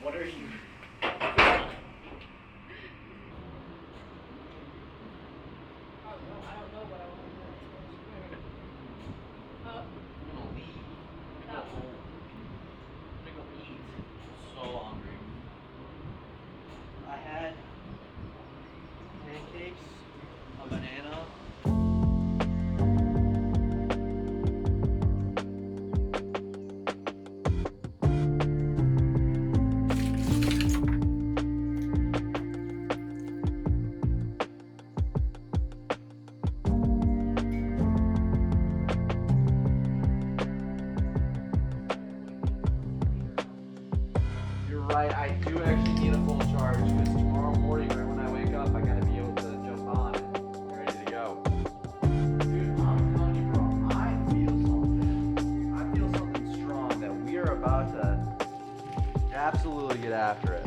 What are you? I had pancakes, a banana. You're right, I do actually need a full charge because tomorrow morning, right when I wake up, I gotta be able to jump on and ready to go. Dude, I'm telling you, bro, I feel something. I feel something strong that we are about to absolutely get after it.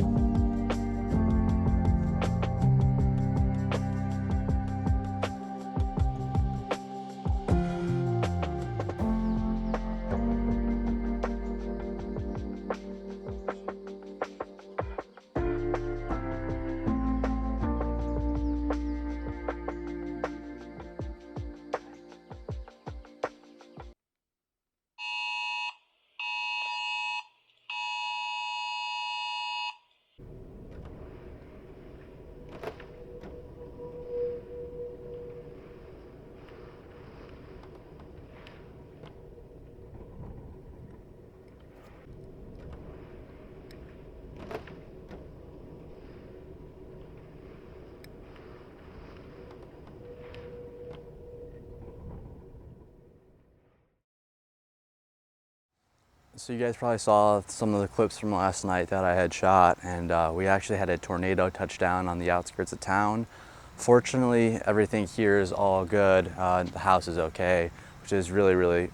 So you guys probably saw some of the clips from last night that I had shot, and we actually had a tornado touchdown on the outskirts of town. Fortunately, everything here is all good. The house is okay, which is really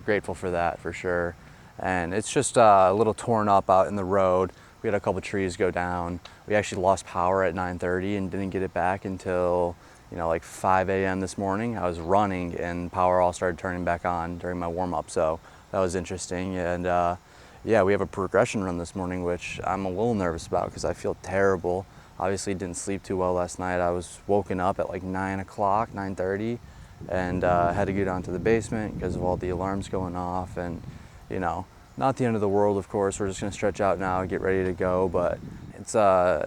grateful for that for sure. And it's just a little torn up out in the road. We had a couple trees go down. We actually lost power at 9:30 and didn't get it back until like 5 a.m. this morning. I was running and power all started turning back on during my warm-up, so that was interesting. And yeah, we have a progression run this morning, which I'm a little nervous about because I feel terrible. Obviously didn't sleep too well last night. I was woken up at like 9 o'clock, 9:30, and had to go down to the basement because of all the alarms going off. And not the end of the world, of course. We're just gonna stretch out now and get ready to go, but It's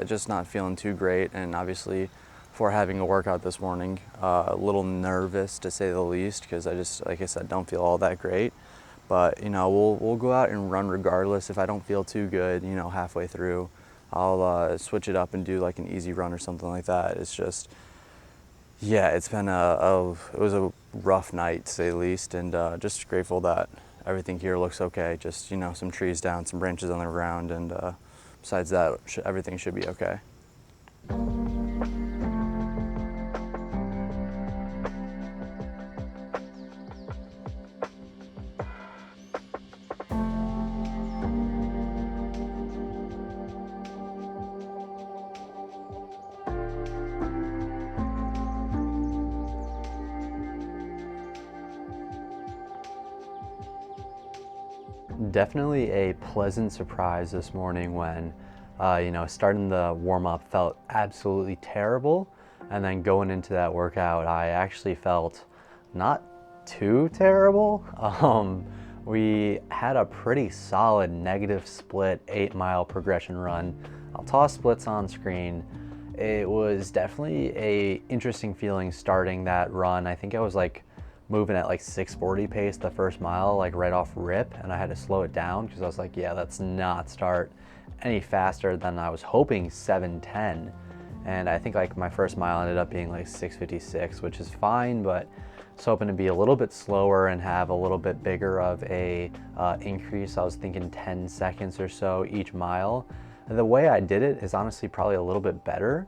just not feeling too great, and obviously before having a workout this morning, a little nervous to say the least, because I just, like I said, don't feel all that great. But you know, we'll go out and run regardless. If I don't feel too good, you know, halfway through, I'll switch it up and do like an easy run or something like that. It's just, yeah, it's been it was a rough night to say the least, and just grateful that everything here looks okay. Just, you know, some trees down, some branches on the ground, and besides that, everything should be okay. Definitely a pleasant surprise this morning when, you know, starting the warm up felt absolutely terrible. And then going into that workout, I actually felt not too terrible. We had a pretty solid negative split 8 mile progression run. I'll toss splits on screen. It was definitely a interesting feeling starting that run. I think I was like moving at like 640 pace the first mile, like right off rip, and I had to slow it down because I was like, yeah, let's not start any faster than I was hoping 710. And I think like my first mile ended up being like 656, which is fine, but I was hoping to be a little bit slower and have a little bit bigger of a increase. I was thinking 10 seconds or so each mile. And the way I did it is honestly probably a little bit better,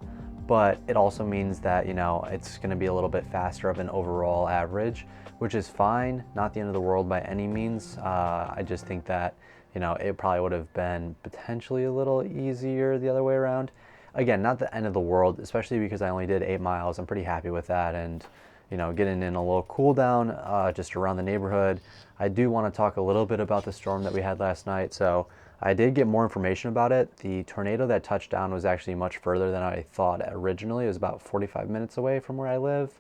but it also means that, you know, it's going to be a little bit faster of an overall average, which is fine. Not the end of the world by any means. I just think that, you know, it probably would have been potentially a little easier the other way around. Again, not the end of the world, especially because I only did 8 miles. I'm pretty happy with that. And, you know, getting in a little cool down just around the neighborhood. I do want to talk a little bit about the storm that we had last night. So I did get more information about it. The tornado that touched down was actually much further than I thought originally. It was about 45 minutes away from where I live.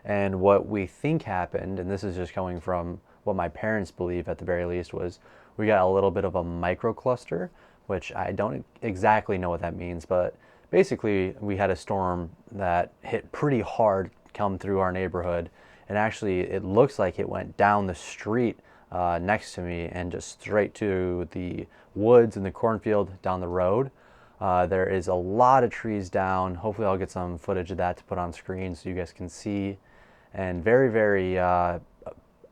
And what we think happened, and this is just coming from what my parents believe at the very least, was we got a little bit of a microcluster, which I don't exactly know what that means, but basically we had a storm that hit pretty hard come through our neighborhood, and actually it looks like it went down the street next to me and just straight to the woods and the cornfield down the road. There is a lot of trees down. Hopefully I'll get some footage of that to put on screen so you guys can see. And very, very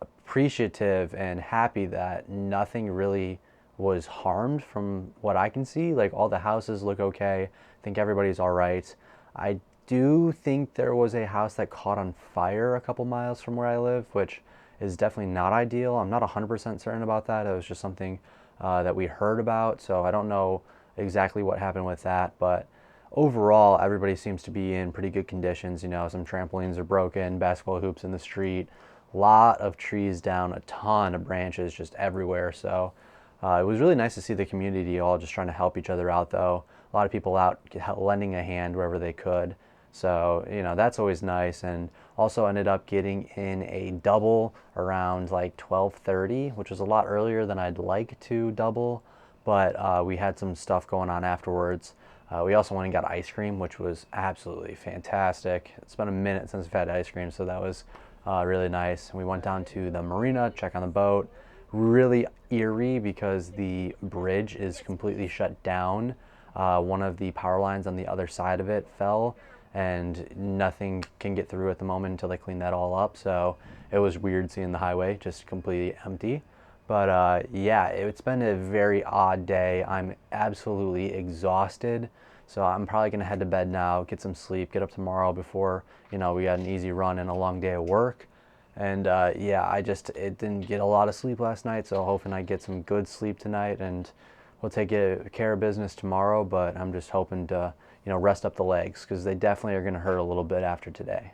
appreciative and happy that nothing really was harmed from what I can see. Like all the houses look okay. I think everybody's all right. I do think there was a house that caught on fire a couple miles from where I live, which is definitely not ideal. I'm not 100% certain about that. It was just something that we heard about, so I don't know exactly what happened with that, but overall everybody seems to be in pretty good conditions. You know, some trampolines are broken, basketball hoops in the street, a lot of trees down, a ton of branches just everywhere. So it was really nice to see the community all just trying to help each other out, though. A lot of people out lending a hand wherever they could. So, you know, that's always nice. And also ended up getting in a double around like 12:30, which was a lot earlier than I'd like to double, but we had some stuff going on afterwards. We also went and got ice cream, which was absolutely fantastic. It's been a minute since we've had ice cream, so that was really nice. We went down to the marina, check on the boat. Really eerie because the bridge is completely shut down. One of the power lines on the other side of it fell, and nothing can get through at the moment until they clean that all up. So it was weird seeing the highway just completely empty. But yeah, it's been a very odd day. I'm absolutely exhausted. So I'm probably going to head to bed now, get some sleep, get up tomorrow before, you know, we got an easy run and a long day of work. And yeah, it didn't get a lot of sleep last night, so hoping I get some good sleep tonight, and we'll take care of business tomorrow. But I'm just hoping to, you know, rest up the legs because they definitely are going to hurt a little bit after today.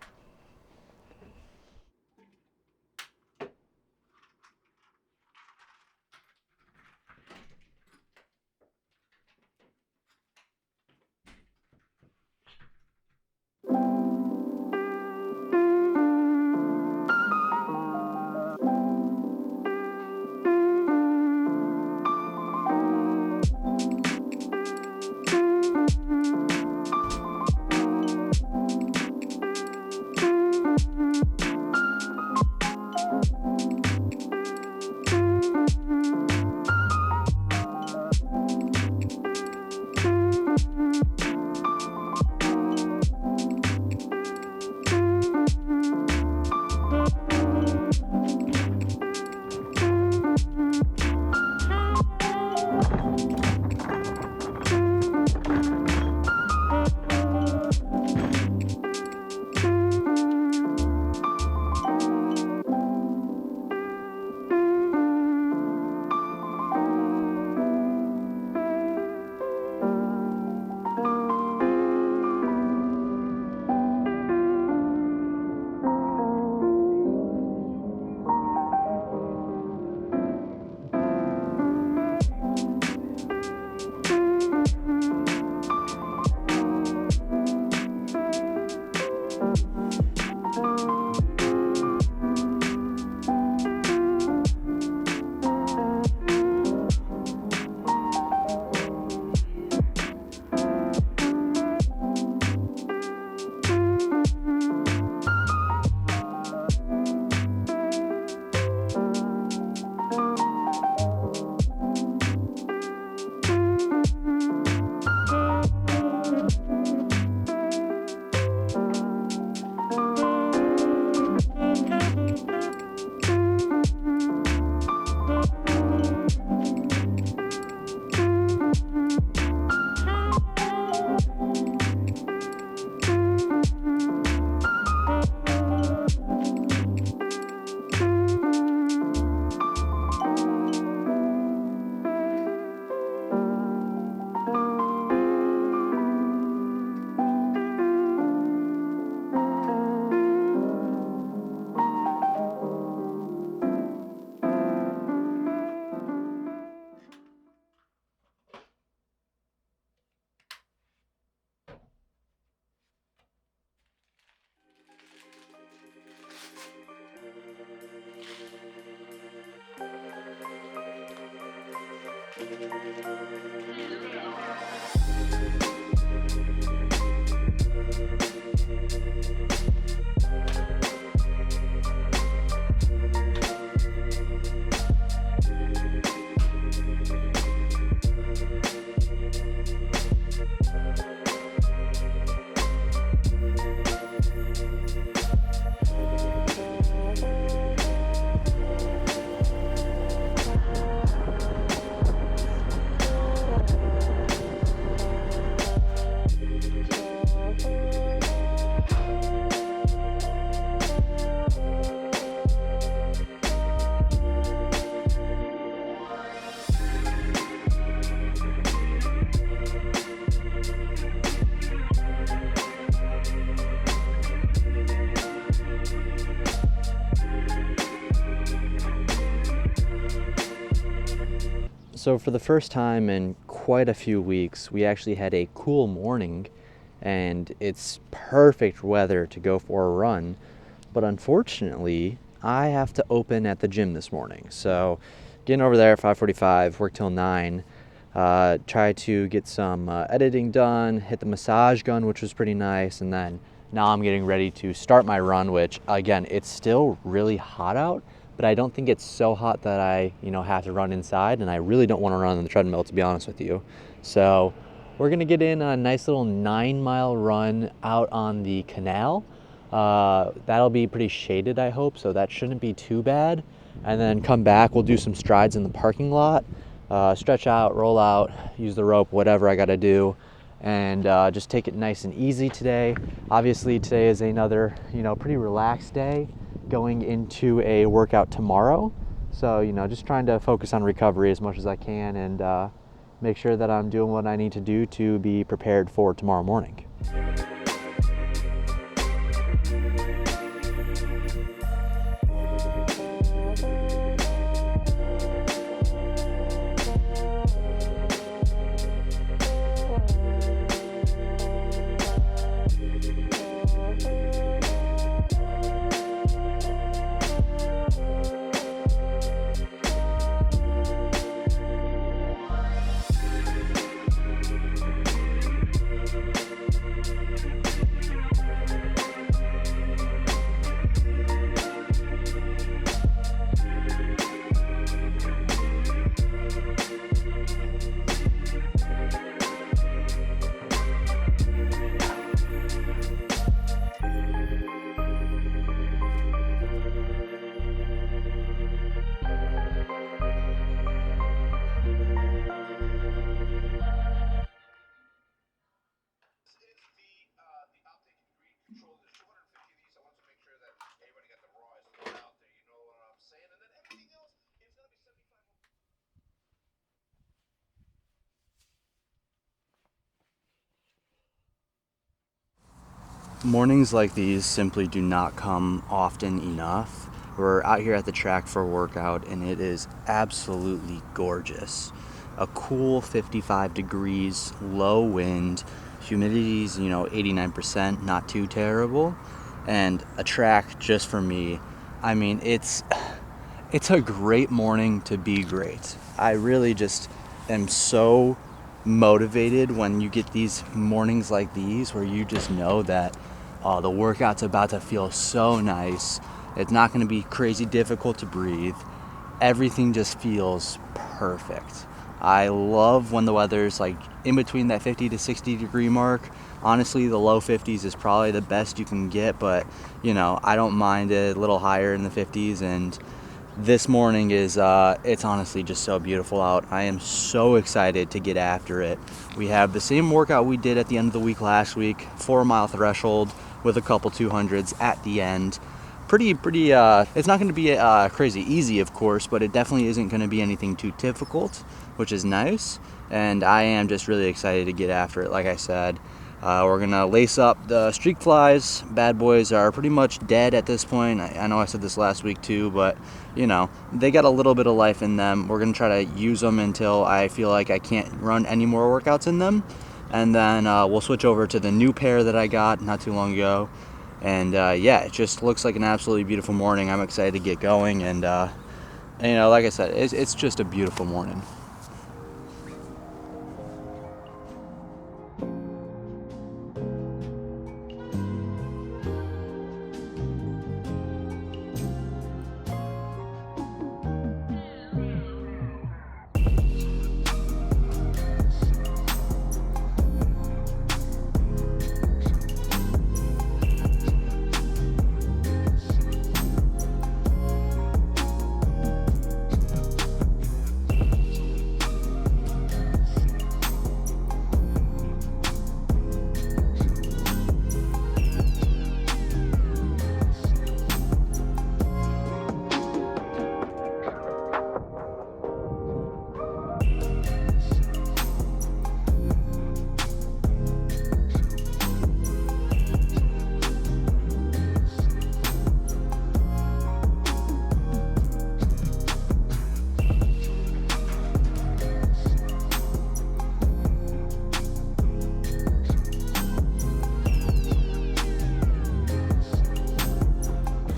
So for the first time in quite a few weeks, we actually had a cool morning and it's perfect weather to go for a run. But unfortunately, I have to open at the gym this morning. So getting over there at 5:45, work till 9, try to get some editing done, hit the massage gun, which was pretty nice. And then now I'm getting ready to start my run, which again, it's still really hot out, but I don't think it's so hot that I, have to run inside, and I really don't want to run on the treadmill, to be honest with you. So we're gonna get in a nice little 9-mile run out on the canal. That'll be pretty shaded, I hope, so that shouldn't be too bad. And then come back, we'll do some strides in the parking lot, stretch out, roll out, use the rope, whatever I gotta do, and just take it nice and easy today. Obviously today is another, pretty relaxed day going into a workout tomorrow. So, just trying to focus on recovery as much as I can and make sure that I'm doing what I need to do to be prepared for tomorrow morning. Mornings like these simply do not come often enough. We're out here at the track for a workout and it is absolutely gorgeous. A cool 55 degrees, low wind, humidity's 89%, not too terrible, and a track just for me. I mean, it's a great morning to be great. I really just am so motivated when you get these mornings like these where you just know that the workout's about to feel so nice. It's not going to be crazy difficult to breathe. Everything just feels perfect. I love when the weather's like in between that 50 to 60 degree mark. Honestly, the low 50s is probably the best you can get, but I don't mind it a little higher in the 50s. And this morning is it's honestly just so beautiful out. I am so excited to get after it. We have the same workout we did at the end of the week last week, 4-mile threshold with a couple 200s at the end. Pretty it's not going to be crazy easy, of course, but it definitely isn't going to be anything too difficult, which is nice. And I am just really excited to get after it. Like I said, we're gonna lace up the streak flies. Bad boys are pretty much dead at this point. I know I said this last week too, but they got a little bit of life in them. We're gonna try to use them until I feel like I can't run any more workouts in them, and then we'll switch over to the new pair that I got not too long ago. And yeah, it just looks like an absolutely beautiful morning. I'm excited to get going, and like I said, it's just a beautiful morning.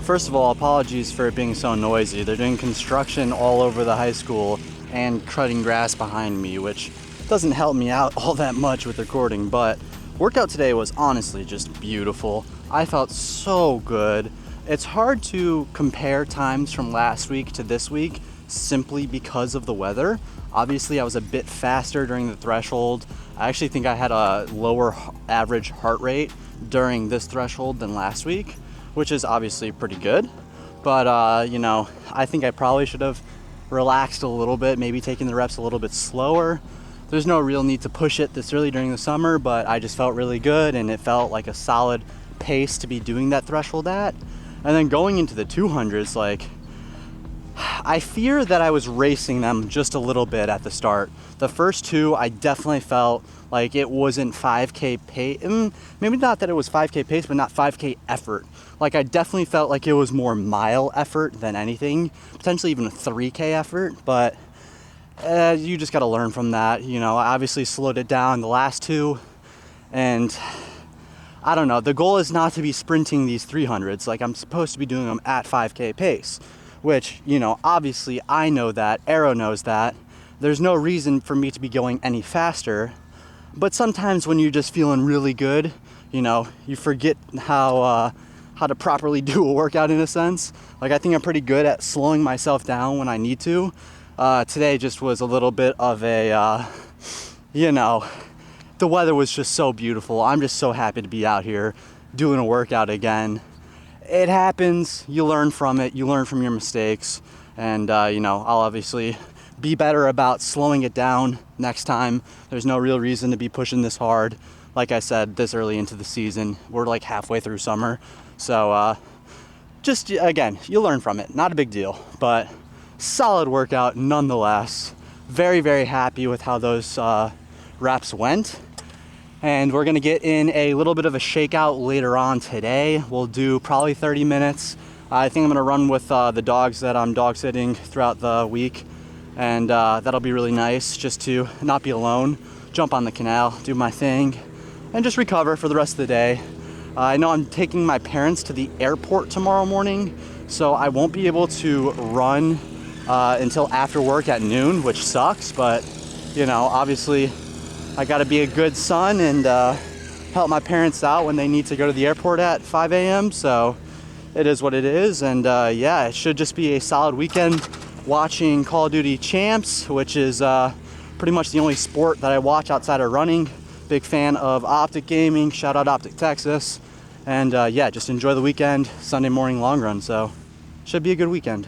First of all, apologies for it being so noisy. They're doing construction all over the high school and cutting grass behind me, which doesn't help me out all that much with recording, but workout today was honestly just beautiful. I felt so good. It's hard to compare times from last week to this week simply because of the weather. Obviously, I was a bit faster during the threshold. I actually think I had a lower average heart rate during this threshold than last week, which is obviously pretty good. But, I think I probably should have relaxed a little bit, maybe taking the reps a little bit slower. There's no real need to push it this early during the summer, but I just felt really good and it felt like a solid pace to be doing that threshold at. And then going into the 200s, I fear that I was racing them just a little bit at the start. The first two, I definitely felt like it wasn't 5K pace. Maybe not that it was 5K pace, but not 5K effort. Like I definitely felt like it was more mile effort than anything, potentially even a 3K effort, but you just got to learn from that. I obviously slowed it down the last two, and I don't know. The goal is not to be sprinting these 300s. Like I'm supposed to be doing them at 5K pace, which, obviously I know that, Aero knows that. There's no reason for me to be going any faster, but sometimes when you're just feeling really good, you forget how to properly do a workout in a sense. Like I think I'm pretty good at slowing myself down when I need to. Today just was a little bit of a, the weather was just so beautiful. I'm just so happy to be out here doing a workout again. It happens, you learn from it, you learn from your mistakes, and I'll obviously be better about slowing it down next time. There's no real reason to be pushing this hard. Like I said, this early into the season, we're like halfway through summer. So just, again, you learn from it, not a big deal, but solid workout nonetheless. Very, very happy with how those reps went. And we're gonna get in a little bit of a shakeout later on today. We'll do probably 30 minutes. I think I'm gonna run with the dogs that I'm dog sitting throughout the week. And that'll be really nice just to not be alone, jump on the canal, do my thing, and just recover for the rest of the day. I know I'm taking my parents to the airport tomorrow morning, so I won't be able to run until after work at noon, which sucks, but you know, obviously I gotta be a good son and help my parents out when they need to go to the airport at 5 a.m. So it is what it is, and yeah, it should just be a solid weekend watching Call of Duty Champs, which is pretty much the only sport that I watch outside of running. Big fan of Optic Gaming, shout out Optic Texas, and yeah, just enjoy the weekend, Sunday morning long run, so should be a good weekend.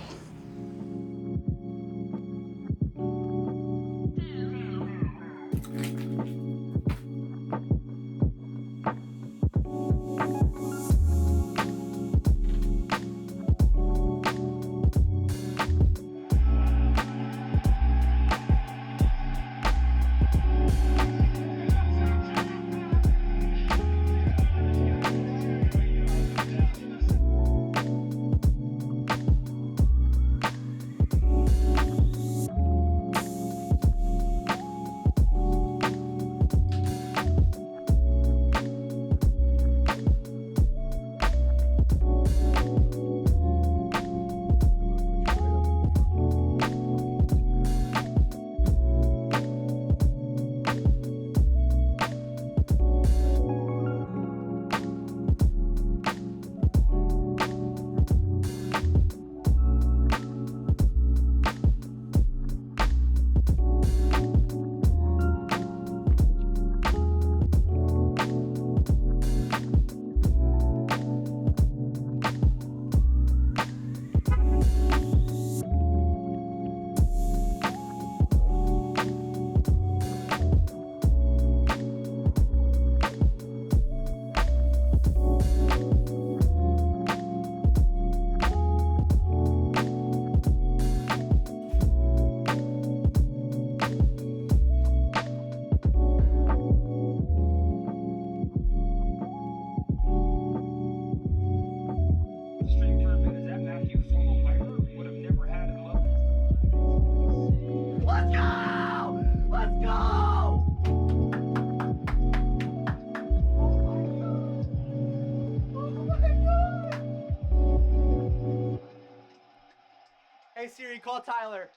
Hey Siri, call Tyler.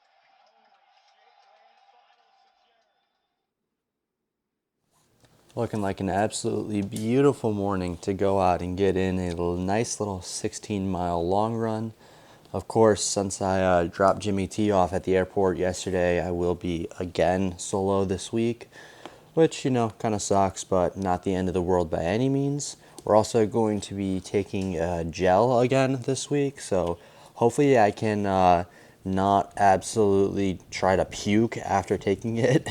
Looking like an absolutely beautiful morning to go out and get in a nice little 16-mile long run. Of course, since I dropped Jimmy T off at the airport yesterday, I will be again solo this week, which, you know, kind of sucks, but not the end of the world by any means. We're also going to be taking gel again this week, so hopefully I can not absolutely try to puke after taking it.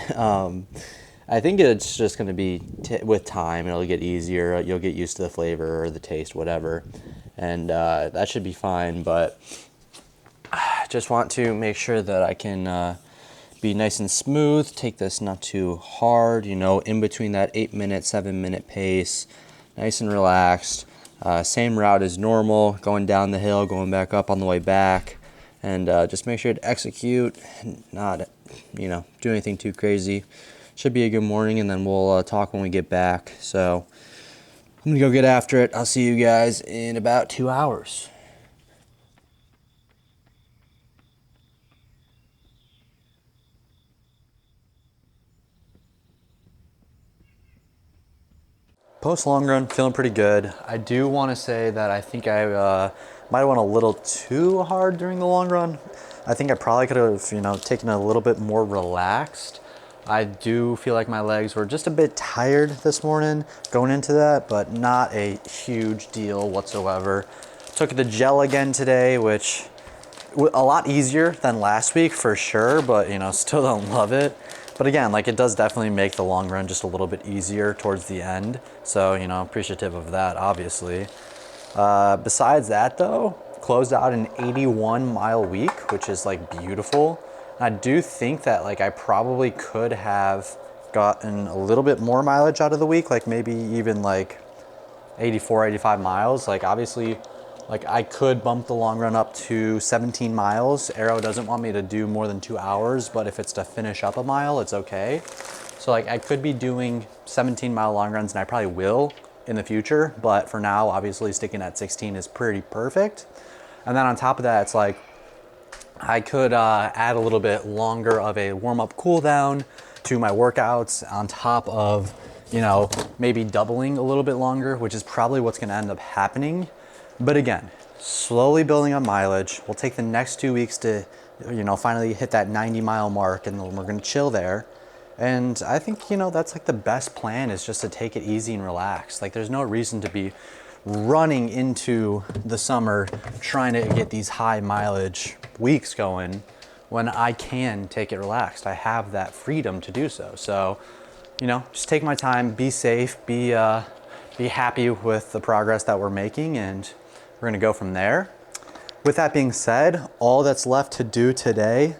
I think it's just going to be, with time, it'll get easier. You'll get used to the flavor or the taste, whatever, and that should be fine, but I just want to make sure that I can be nice and smooth, take this not too hard, you know, in between that 8-minute, 7-minute pace, nice and relaxed. Same route as normal, going down the hill, going back up on the way back, and just make sure to execute, not, you know, do anything too crazy. Should be a good morning, and then we'll talk when we get back. So I'm gonna go get after it. I'll see you guys in about 2 hours. Post long run, feeling pretty good. I do want to say that I think I might have went a little too hard during the long run. I think I probably could have, you know, taken it a little bit more relaxed. I do feel like my legs were just a bit tired this morning going into that, but not a huge deal whatsoever. Took the gel again today, which a lot easier than last week for sure, but you know, still don't love it. But again, like, it does definitely make the long run just a little bit easier towards the end. So, you know, appreciative of that, obviously. Besides that though, closed out an 81-mile week, which is like beautiful. I do think that like I probably could have gotten a little bit more mileage out of the week, like maybe even like 84, 85 miles. Like obviously, like I could bump the long run up to 17 miles. Aero doesn't want me to do more than 2 hours, but if it's to finish up a mile, it's okay. So like I could be doing 17-mile long runs, and I probably will in the future, but for now, obviously sticking at 16 is pretty perfect. And then on top of that, it's like I could add a little bit longer of a warm-up cool down to my workouts on top of, you know, maybe doubling a little bit longer, which is probably what's going to end up happening. But again, slowly building on mileage. We'll take the next 2 weeks to, you know, finally hit that 90-mile mark, and then we're going to chill there. And I think, you know, that's like the best plan, is just to take it easy and relax. Like there's no reason to be running into the summer trying to get these high mileage weeks going when I can take it relaxed. I have that freedom to do so. So, you know, just take my time, be safe, be happy with the progress that we're making, and we're gonna go from there. With that being said, all that's left to do today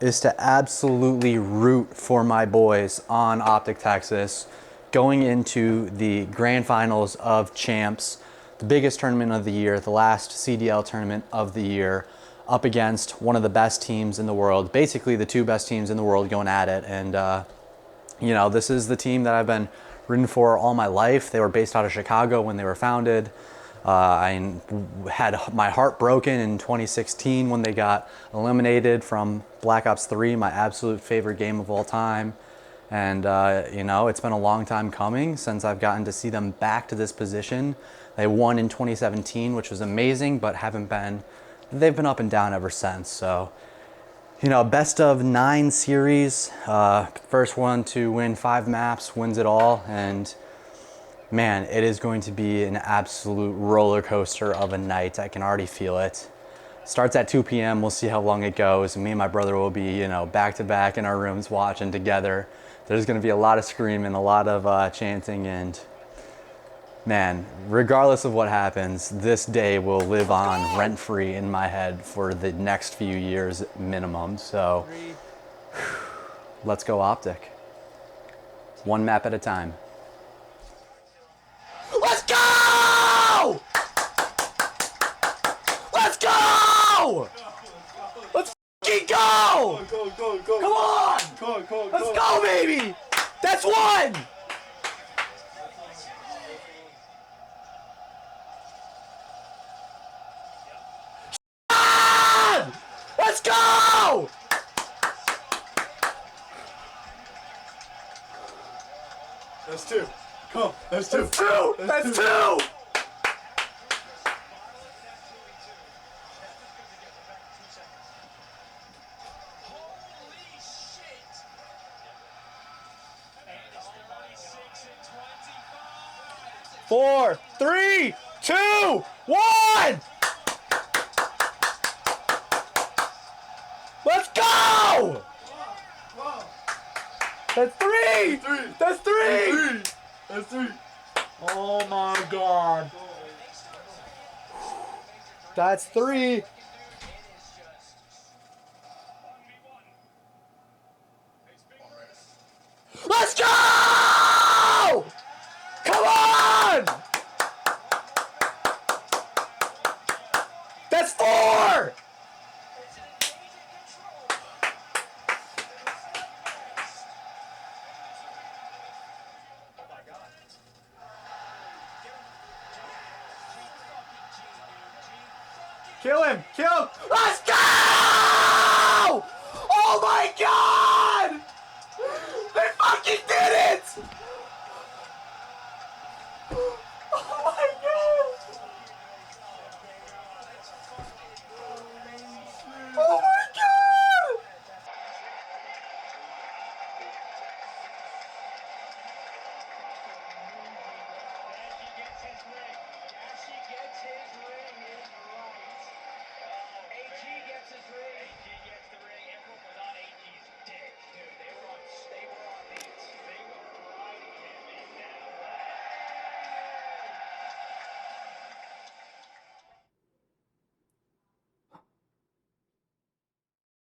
is to absolutely root for my boys on Optic Texas going into the grand finals of champs, the biggest tournament of the year, the last CDL tournament of the year, up against one of the best teams in the world, basically the two best teams in the world going at it. And you know, this is the team that I've been rooting for all my life. They were based out of Chicago when they were founded. I had my heart broken in 2016 when they got eliminated from Black Ops 3, my absolute favorite game of all time. And you know, it's been a long time coming since I've gotten to see them back to this position. They won in 2017, which was amazing, but they've been up and down ever since. So, you know, best of 9 series, first one to win 5 maps wins it all. And man, it is going to be an absolute roller coaster of a night. I can already feel it. Starts at 2 p.m. We'll see how long it goes. Me and my brother will be, you know, back to back in our rooms watching together. There's going to be a lot of screaming, a lot of chanting, and man, regardless of what happens, this day will live on rent-free in my head for the next few years minimum. So let's go Optic. One map at a time. Let's go! Let's go! Let's fucking go! Go. Come on! Let's go, baby! That's one! Let's go! That's 2. Come on, that's 2. That's two! 4, 3, 2, 1! Let's go! That's 3! That's 3! That's 3. Oh my god. That's 3. Let's go! Come on! That's 4! Kill him! Kill him! Let's go! Oh my god! They fucking did it!